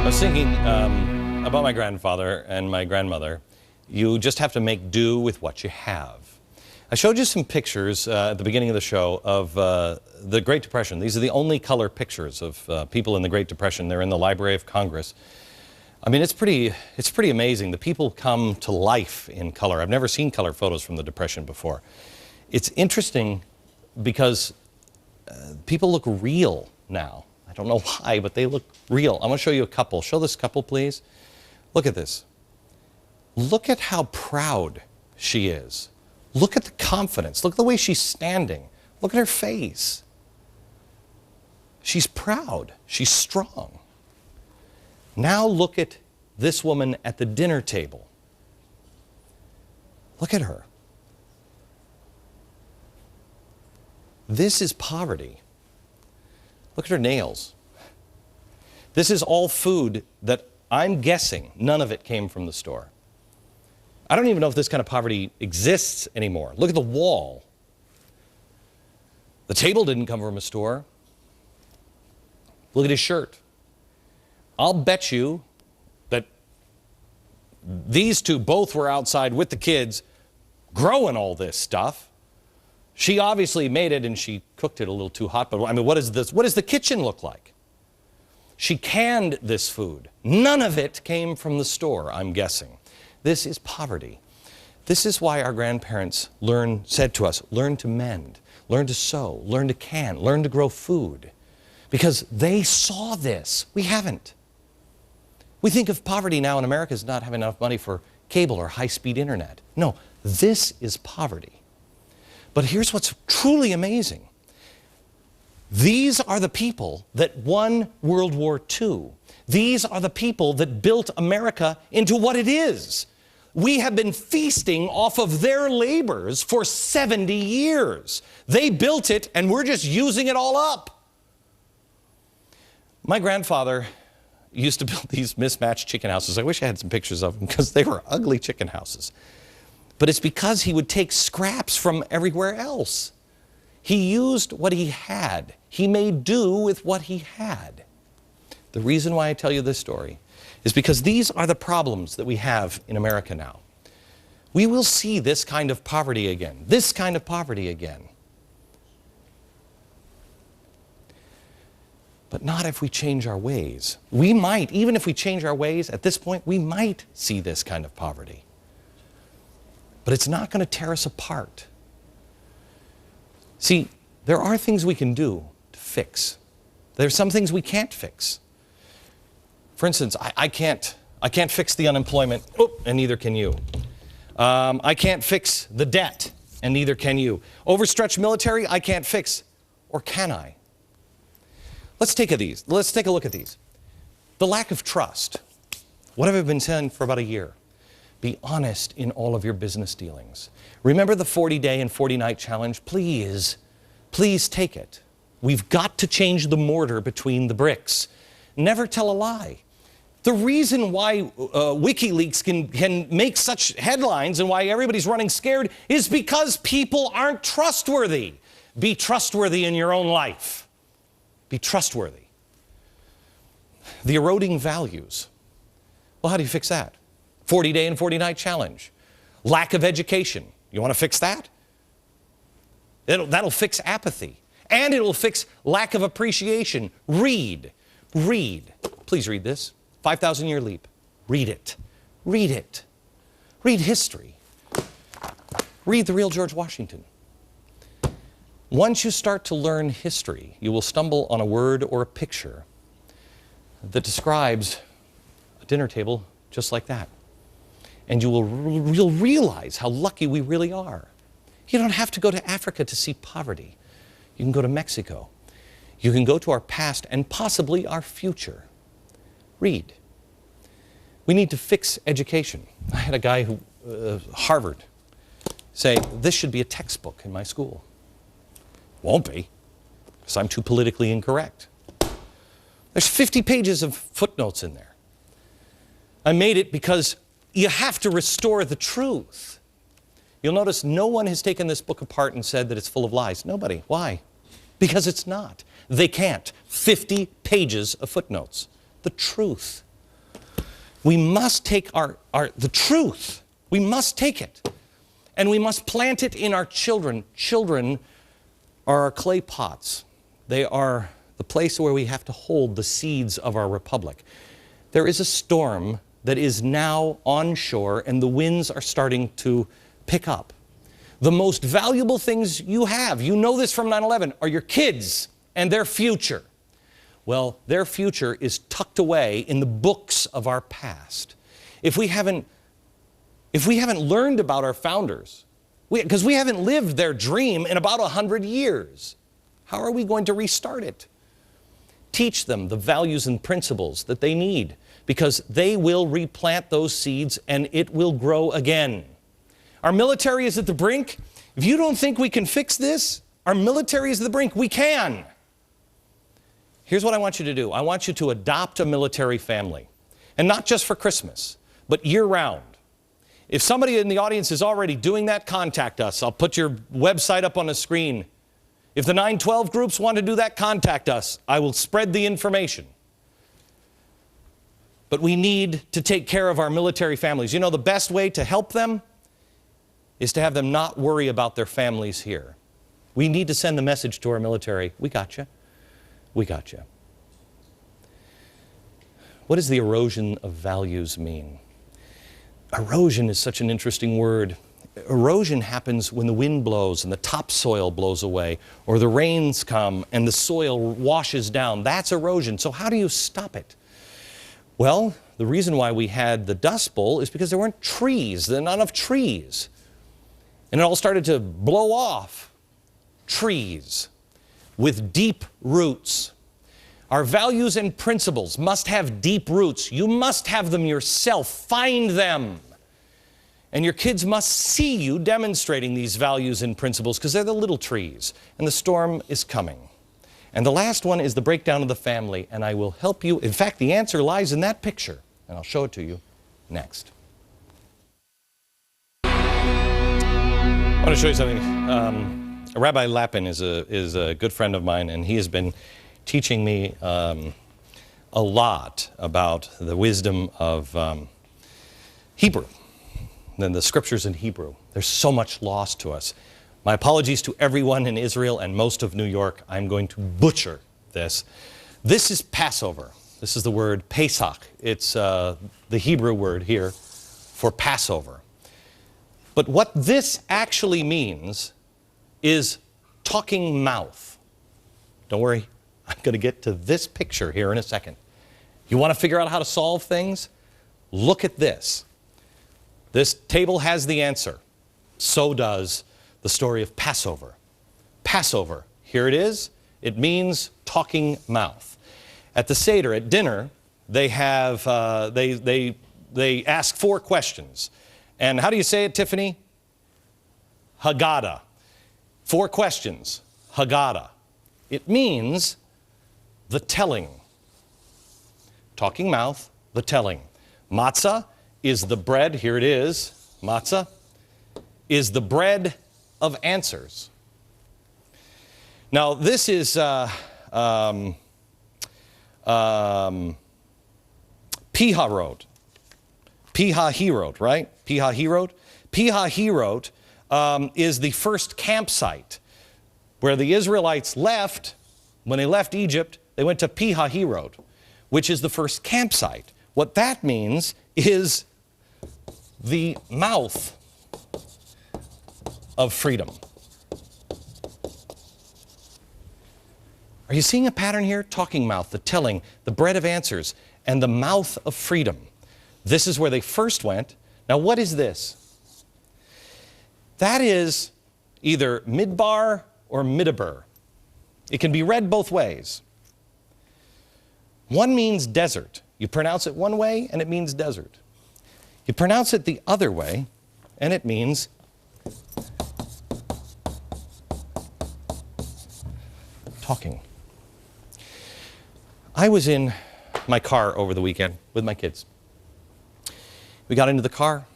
was thinking about my grandfather and my grandmother. You just have to make do with what you have. I showed you some pictures at the beginning of the show of the Great Depression. These are the only color pictures of people in the Great Depression. They're in the Library of Congress. I mean, it's pretty amazing. The people come to life in color. I've never seen color photos from the Depression before. It's interesting because people look real now. I don't know why, but they look real. I'm going to show you a couple. Show this couple, please. Look at this. Look at how proud she is. Look at the confidence. Look at the way she's standing. Look at her face. She's proud. She's strong. Now look at this woman at the dinner table. Look at her. This is poverty. Look at her nails. This is all food that I'm guessing none of it came from the store. I don't even know if this kind of poverty exists anymore. Look at the wall. The table didn't come from a store. Look at his shirt. I'll bet you that these two both were outside with the kids growing all this stuff. She obviously made it and she cooked it a little too hot, but I mean, what is this? What does the kitchen look like? She canned this food. None of it came from the store, I'm guessing. This is poverty. This is why our grandparents said to us, learn to mend, learn to sew, learn to can, learn to grow food. Because they saw this. We haven't. We think of poverty now in America as not having enough money for cable or high-speed internet. No, this is poverty. But here's what's truly amazing. These are the people that won World War II. These are the people that built America into what it is. We have been feasting off of their labors for 70 years. They built it and we're just using it all up. My grandfather used to build these mismatched chicken houses. I wish I had some pictures of them because they were ugly chicken houses. But it's because he would take scraps from everywhere else. He used what he had. He made do with what he had. The reason why I tell you this story is because these are the problems that we have in America now. We will see this kind of poverty again. This kind of poverty again. But not if we change our ways. We might, even if we change our ways, at this point, we might see this kind of poverty. But it's not going to tear us apart. See, there are things we can do to fix. There's some things we can't fix. For instance, I can't fix the unemployment, and neither can you. I can't fix the debt, and neither can you. Overstretched military, I can't fix, or can I? Let's take a look at these. The lack of trust. What have I been saying for about a year? Be honest in all of your business dealings. Remember the 40-day and 40-night challenge? Please take it. We've got to change the mortar between the bricks. Never tell a lie. The reason why WikiLeaks can make such headlines and why everybody's running scared is because people aren't trustworthy. Be trustworthy in your own life. Be trustworthy. The eroding values. Well, how do you fix that? 40-day and 40-night challenge. Lack of education. You want to fix that? That'll fix apathy. And it'll fix lack of appreciation. Read. Read. Please read this. 5,000-year leap. Read it. Read it. Read history. Read the real George Washington. Once you start to learn history, you will stumble on a word or a picture that describes a dinner table just like that. And you'll realize how lucky we really are. You don't have to go to Africa to see poverty. You can go to Mexico. You can go to our past and possibly our future. Read. We need to fix education. I had a guy who, Harvard, say, this should be a textbook in my school. Won't be, because I'm too politically incorrect. There's 50 pages of footnotes in there. I made it because you have to restore the truth. You'll notice no one has taken this book apart and said that it's full of lies. Nobody. Why? Because it's not. They can't. 50 pages of footnotes. The truth. We must take the truth. We must take it. And we must plant it in our children. Children are our clay pots. They are the place where we have to hold the seeds of our republic. There is a storm that is now onshore, and the winds are starting to pick up. The most valuable things you have, you know this from 9/11, are your kids and their future. Well, their future is tucked away in the books of our past. If we haven't learned about our founders, because we haven't lived their dream in about 100 years, how are we going to restart it? Teach them the values and principles that they need, because they will replant those seeds and it will grow again. Our military is at the brink. If you don't think we can fix this, our military is at the brink. We can. Here's what I want you to do. I want you to adopt a military family. And not just for Christmas, but year-round. If somebody in the audience is already doing that, contact us. I'll put your website up on the screen. If the 912 groups want to do that, contact us. I will spread the information. But we need to take care of our military families. You know, the best way to help them is to have them not worry about their families here. We need to send the message to our military, we got you. We got you. What does the erosion of values mean? Erosion is such an interesting word. Erosion happens when the wind blows and the topsoil blows away, or the rains come and the soil washes down. That's erosion. So how do you stop it? Well, the reason why we had the Dust Bowl is because there weren't trees. There were not enough trees. And it all started to blow off. Trees with deep roots. Our values and principles must have deep roots. You must have them yourself. Find them. And your kids must see you demonstrating these values and principles, because they're the little trees. And the storm is coming. And the last one is the breakdown of the family. And I will help you. In fact, the answer lies in that picture. And I'll show it to you next. I want to show you something. Rabbi Lapin is a good friend of mine, and he has been teaching me a lot about the wisdom of Hebrew, and the scriptures in Hebrew. There's so much lost to us. My apologies to everyone in Israel and most of New York. I'm going to butcher this. This is Passover. This is the word Pesach. It's the Hebrew word here for Passover. But what this actually means is talking mouth. Don't worry, I'm going to get to this picture here in a second. You want to figure out how to solve things? Look at this. This table has the answer. So does the story of Passover. Passover, here it is. It means talking mouth. At the Seder, at dinner, they have they ask 4 questions. And how do you say it, Tiffany? Haggadah. 4 questions. Haggadah. It means the telling. Talking mouth, the telling. Matzah is the bread. Here it is. Matzah is the bread of answers. Now, this is Piharot. Pihahirot, right? Pihahirot. Pihahirot is the first campsite where the Israelites left. When they left Egypt, they went to Pihahirot, which is the first campsite. What that means is the mouth of freedom. Are you seeing a pattern here? Talking mouth, the telling, the bread of answers, and the mouth of freedom. This is where they first went. Now, what is this? That is either midbar or midaber. It can be read both ways. One means desert. You pronounce it one way, and it means desert. You pronounce it the other way, and it means talking. I was in my car over the weekend with my kids. We got into the car.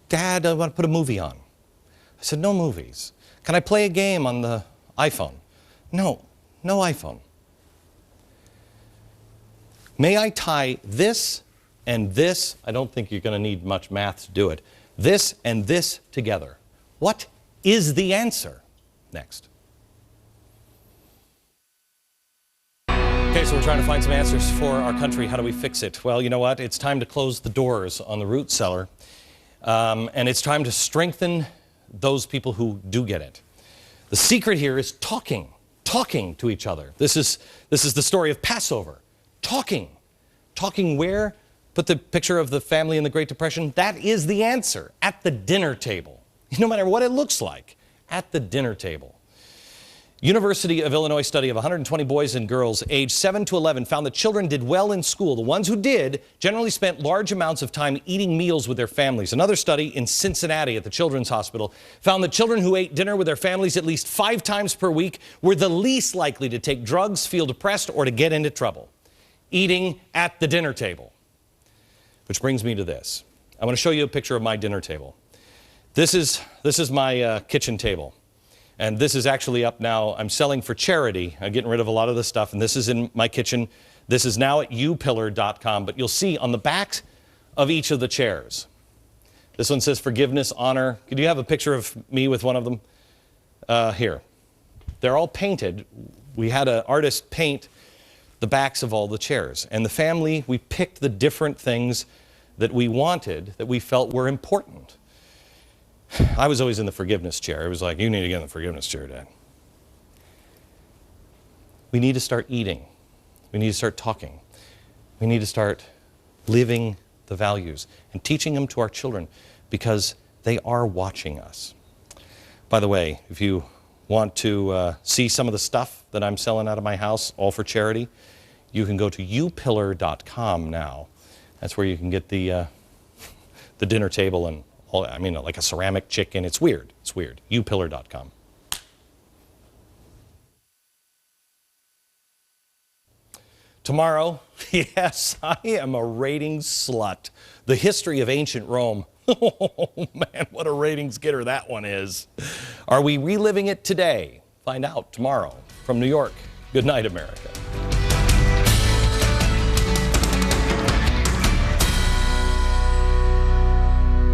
Dad, I want to put a movie on. I said, no movies. Can I play a game on the iPhone? No, no iPhone. May I tie this and this, I don't think you're going to need much math to do it. This and this together. What is the answer? Next. Okay, so we're trying to find some answers for our country. How do we fix it? Well, you know what? It's time to close the doors on the root cellar. And it's time to strengthen those people who do get it. The secret here is talking to each other. This is the story of Passover. Talking where? Put the picture of the family in the Great Depression. That is the answer, at the dinner table. No matter what it looks like, at the dinner table. University of Illinois study of 120 boys and girls aged 7 to 11 found that children did well in school. The ones who did generally spent large amounts of time eating meals with their families. Another study in Cincinnati at the Children's Hospital found that children who ate dinner with their families at least 5 times per week were the least likely to take drugs, feel depressed, or to get into trouble. Eating at the dinner table. Which brings me to this. I want to show you a picture of my dinner table. This is my kitchen table. And this is actually up now. I'm selling for charity. I'm getting rid of a lot of the stuff, and this is in my kitchen. This is now at upillar.com, but you'll see on the back of each of the chairs. This one says forgiveness, honor. Could you have a picture of me with one of them? Here. They're all painted. We had an artist paint the backs of all the chairs. And the family, we picked the different things that we wanted, that we felt were important. I was always in the forgiveness chair. It was like, you need to get in the forgiveness chair, Dad. We need to start eating. We need to start talking. We need to start living the values and teaching them to our children because they are watching us. By the way, if you want to see some of the stuff that I'm selling out of my house, all for charity, you can go to upillar.com now. That's where you can get the dinner table and all, I mean, like a ceramic chicken. It's weird. It's weird. upillar.com. Tomorrow, yes, I am a ratings slut. The history of ancient Rome. Oh, man, what a ratings getter that one is. Are we reliving it today? Find out tomorrow from New York. Good night, America.